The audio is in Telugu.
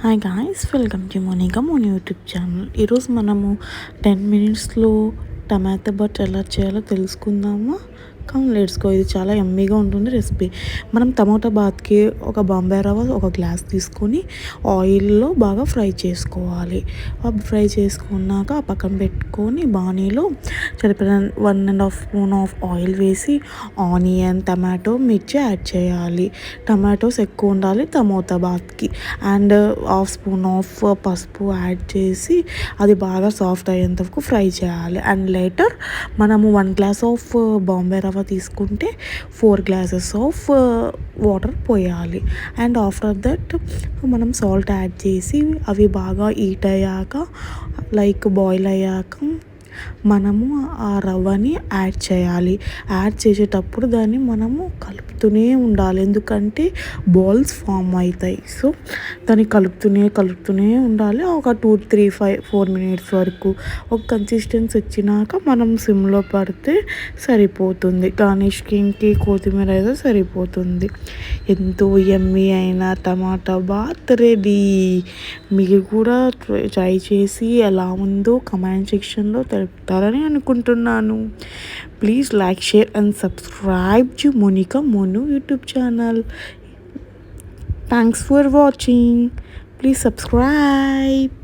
Hi guys, welcome to Monica Moni YouTube channel. ఈరోజు మనము 10 మినిట్స్లో టమాటా బట్ ఎలా చేయాలో తెలుసుకుందామా? Come let's go. ఇది చాలా యమ్మీగా ఉంటుంది రెసిపీ. మనం టమాటా బాత్కి ఒక బాంబే రవ్వ ఒక గ్లాస్ తీసుకొని ఆయిల్లో బాగా ఫ్రై చేసుకోవాలి. ఫ్రై చేసుకున్నాక పక్కన పెట్టుకొని బాణీలో సరిపడా 1.5 స్పూన్ ఆఫ్ ఆయిల్ వేసి ఆనియన్, టమాటో, మిర్చి యాడ్ చేయాలి. టమాటోస్ ఎక్కువ ఉండాలి టమోటా బాత్కి. అండ్ హాఫ్ స్పూన్ ఆఫ్ పసుపు యాడ్ చేసి అది బాగా సాఫ్ట్ అయ్యేంత వరకు ఫ్రై చేయాలి. అండ్ లేటర్ మనము 1 గ్లాస్ ఆఫ్ బాంబే రవ్వ తీసుకుంటే 4 గ్లాసెస్ ఆఫ్ వాటర్ పోయాలి. అండ్ ఆఫ్టర్ దట్ మనం సాల్ట్ యాడ్ చేసి అవి బాగా హీట్ అయ్యాక బాయిల్ అయ్యాక మనము ఆ రవ్వని యాడ్ చేయాలి. యాడ్ చేసేటప్పుడు దాన్ని మనము కలుపుతూనే ఉండాలి, ఎందుకంటే బాల్స్ ఫామ్ అవుతాయి. సో దాన్ని కలుపుతూనే ఉండాలి. ఒక 4 మినిట్స్ వరకు ఒక కన్సిస్టెన్సీ వచ్చినాక మనం సిమ్లో పడితే సరిపోతుంది. గార్నిషింగ్కి కొత్తిమీర అయితే సరిపోతుంది. ఎంతో యమ్మీ అయిన టమాటా బాత్ రెడీ. మీరు కూడా ట్రై చేసి ఎలా ఉందో కమెంట్ సెక్షన్లో తెలుపుతారని అనుకుంటున్నాను. Please like, share and subscribe to Monika Monu YouTube channel. Thanks for watching. Please subscribe.